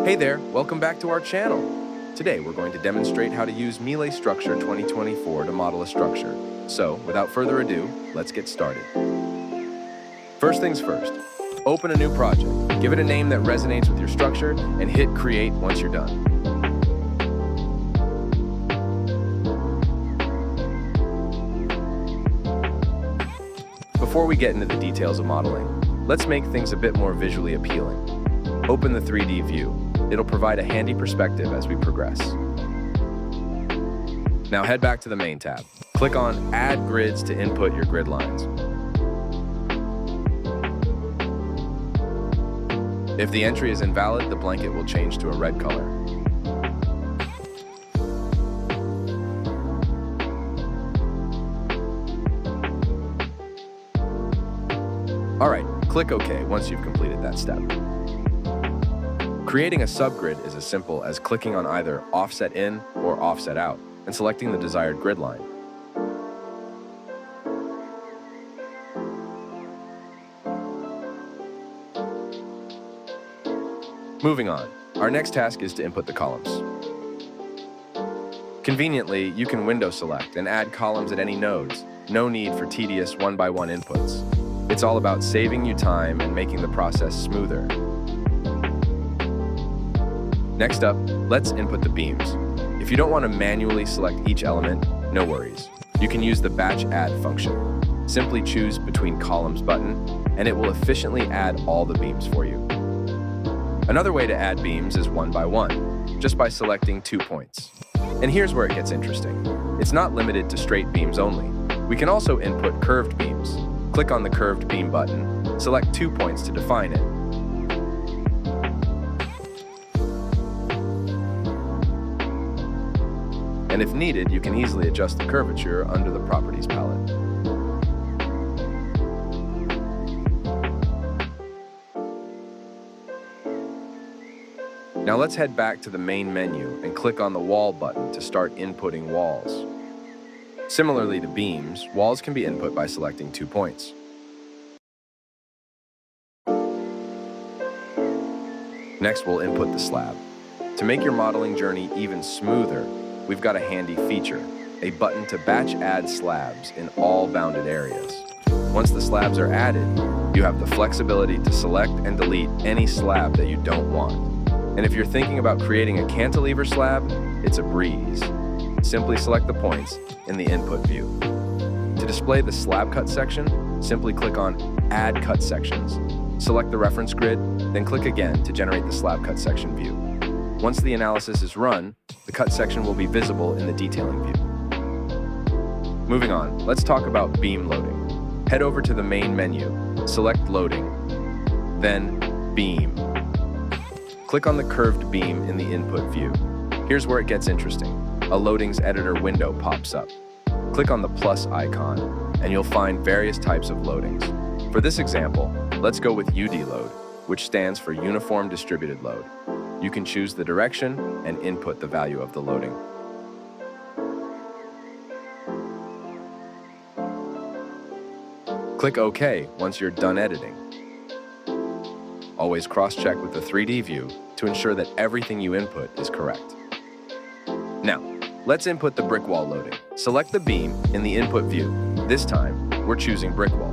Hey there, welcome back to our channel. Today we're going to demonstrate how to use MiLA Structure 2024 to model a structure. So, without further ado, let's get started. First things first, open a new project. Give it a name that resonates with your structure and hit Create once you're done. Before we get into the details of modeling, let's make things a bit more visually appealing. Open the 3D view. It'll provide a handy perspective as we progress. Now head back to the main tab. Click on Add Grids to input your grid lines. If the entry is invalid, the blanket will change to a red color. Alright, click OK once you've completed that step. Creating a subgrid is as simple as clicking on either Offset In or Offset Out and selecting the desired grid line. Moving on, our next task is to input the columns. Conveniently, you can window select and add columns at any nodes. No need for tedious one-by-one inputs. It's all about saving you time and making the process smoother. Next up, let's input the beams. If you don't want to manually select each element, no worries. You can use the Batch Add function. Simply choose Between Columns button, and it will efficiently add all the beams for you. Another way to add beams is one by one, just by selecting 2 points. And here's where it gets interesting. It's not limited to straight beams only. We can also input curved beams. Click on the Curved Beam button, select 2 points to define it. And if needed, you can easily adjust the curvature under the Properties palette. Now let's head back to the main menu and click on the Wall button to start inputting walls. Similarly to beams, walls can be input by selecting 2 points. Next, we'll input the slab. To make your modeling journey even smoother, we've got a handy feature, a button to batch add slabs in all bounded areas. Once the slabs are added, you have the flexibility to select and delete any slab that you don't want. And if you're thinking about creating a cantilever slab, it's a breeze. Simply select the points in the input view. To display the slab cut section, simply click on Add Cut Sections. Select the reference grid, then click again to generate the slab cut section view. Once the analysis is run, the cut section will be visible in the detailing view. Moving on, let's talk about beam loading. Head over to the main menu, select Loading, then Beam. Click on the curved beam in the input view. Here's where it gets interesting. A Loadings Editor window pops up. Click on the plus icon, and you'll find various types of loadings. For this example, let's go with UD load, which stands for Uniform Distributed Load. You can choose the direction and input the value of the loading. Click OK once you're done editing. Always cross-check with the 3D view to ensure that everything you input is correct. Now, let's input the brick wall loading. Select the beam in the input view. This time, we're choosing brick wall.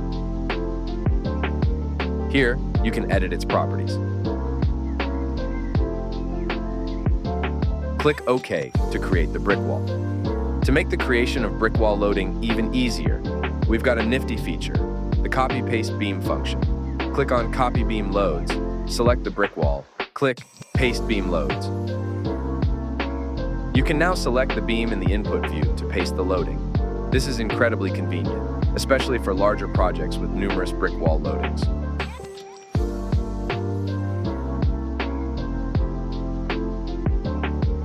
Here, you can edit its properties. Click OK to create the brick wall. To make the creation of brick wall loading even easier, we've got a nifty feature, the Copy Paste Beam function. Click on Copy Beam Loads, select the brick wall, click Paste Beam Loads. You can now select the beam in the input view to paste the loading. This is incredibly convenient, especially for larger projects with numerous brick wall loadings.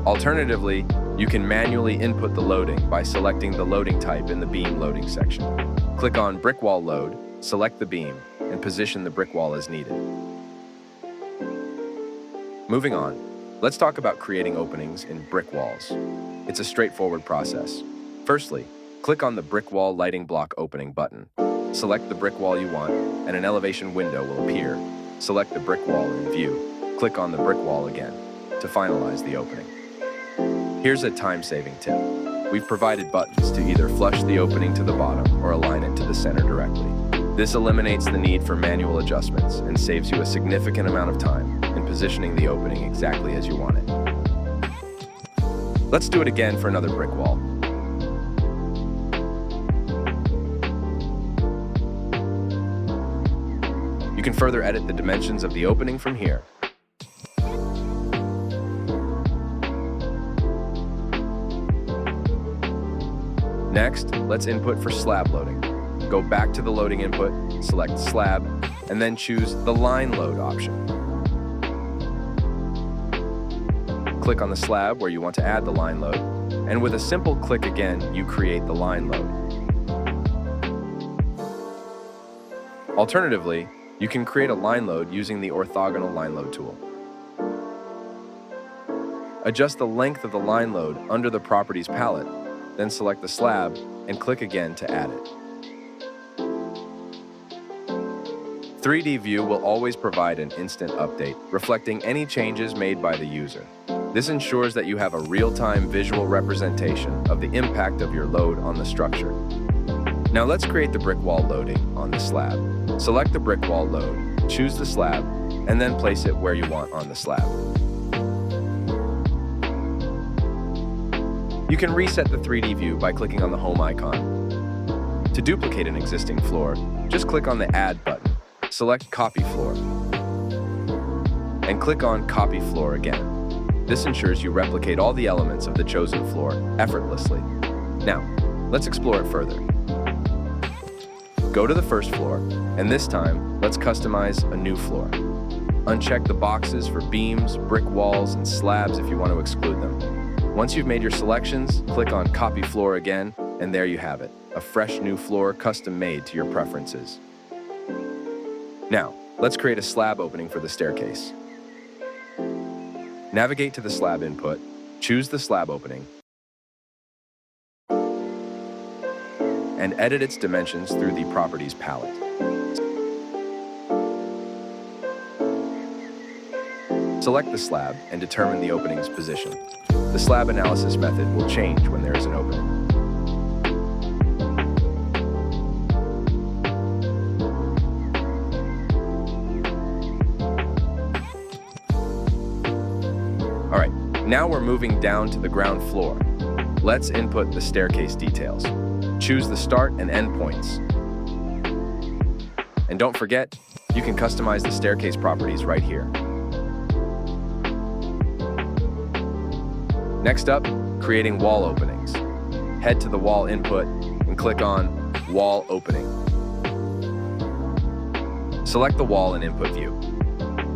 Alternatively, you can manually input the loading by selecting the loading type in the beam loading section. Click on Brick Wall Load, select the beam, and position the brick wall as needed. Moving on, let's talk about creating openings in brick walls. It's a straightforward process. Firstly, click on the brick wall lighting block opening button. Select the brick wall you want, and an elevation window will appear. Select the brick wall in view. Click on the brick wall again to finalize the opening. Here's a time-saving tip. We've provided buttons to either flush the opening to the bottom or align it to the center directly. This eliminates the need for manual adjustments and saves you a significant amount of time in positioning the opening exactly as you want it. Let's do it again for another brick wall. You can further edit the dimensions of the opening from here. Next, let's input for slab loading. Go back to the loading input, select slab, and then choose the line load option. Click on the slab where you want to add the line load, and with a simple click again, you create the line load. Alternatively, you can create a line load using the orthogonal line load tool. Adjust the length of the line load under the Properties palette, then select the slab and click again to add it. 3D View will always provide an instant update, reflecting any changes made by the user. This ensures that you have a real-time visual representation of the impact of your load on the structure. Now let's create the brick wall loading on the slab. Select the brick wall load, choose the slab, and then place it where you want on the slab. You can reset the 3D view by clicking on the home icon. To duplicate an existing floor, just click on the Add button, select Copy Floor, and click on Copy Floor again. This ensures you replicate all the elements of the chosen floor effortlessly. Now, let's explore it further. Go to the first floor, and this time, let's customize a new floor. Uncheck the boxes for beams, brick walls, and slabs if you want to exclude them. Once you've made your selections, click on Copy Floor again, and there you have it, a fresh new floor custom-made to your preferences. Now, let's create a slab opening for the staircase. Navigate to the slab input, choose the slab opening, and edit its dimensions through the Properties palette. Select the slab and determine the opening's position. The slab analysis method will change when there is an opening. All right, now we're moving down to the ground floor. Let's input the staircase details. Choose the start and end points. And don't forget, you can customize the staircase properties right here. Next up, creating wall openings. Head to the wall input and click on Wall Opening. Select the wall in input view.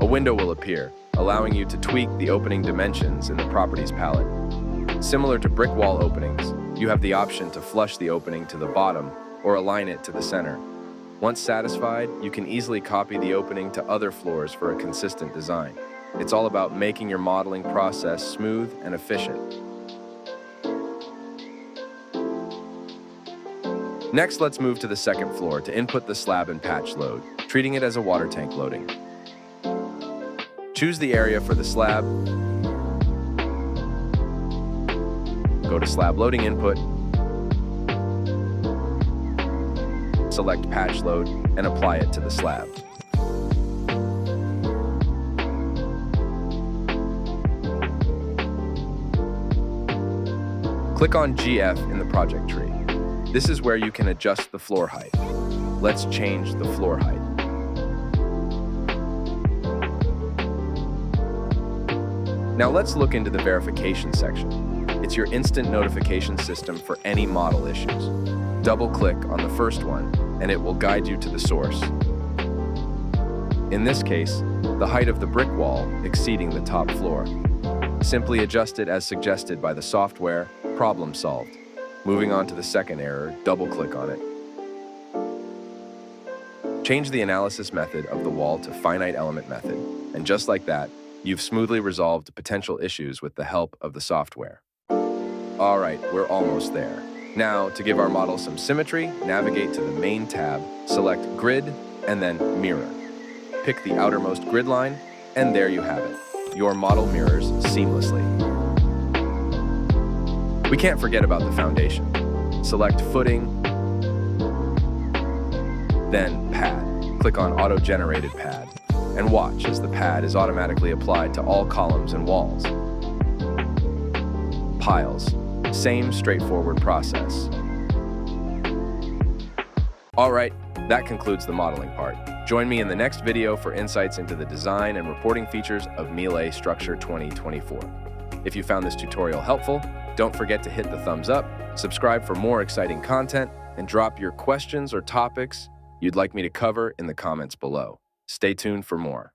A window will appear, allowing you to tweak the opening dimensions in the Properties palette. Similar to brick wall openings, you have the option to flush the opening to the bottom or align it to the center. Once satisfied, you can easily copy the opening to other floors for a consistent design. It's all about making your modeling process smooth and efficient. Next, let's move to the second floor to input the slab and patch load, treating it as a water tank loading. Choose the area for the slab, go to slab loading input, select patch load, and apply it to the slab. Click on GF in the project tree. This is where you can adjust the floor height. Let's change the floor height. Now let's look into the verification section. It's your instant notification system for any model issues. Double-click on the first one, and it will guide you to the source. In this case, the height of the brick wall exceeding the top floor. Simply adjust it as suggested by the software. Problem solved. Moving on to the second error, double-click on it. Change the analysis method of the wall to finite element method, and just like that, you've smoothly resolved potential issues with the help of the software. All right, we're almost there. Now, to give our model some symmetry, navigate to the main tab, select Grid, and then Mirror. Pick the outermost grid line, and there you have it. Your model mirrors seamlessly. We can't forget about the foundation. Select Footing, then Pad. Click on Auto-Generated Pad, and watch as the pad is automatically applied to all columns and walls. Piles. Same straightforward process. All right, that concludes the modeling part. Join me in the next video for insights into the design and reporting features of MiLA Structure 2024. If you found this tutorial helpful, don't forget to hit the thumbs up, subscribe for more exciting content, and drop your questions or topics you'd like me to cover in the comments below. Stay tuned for more.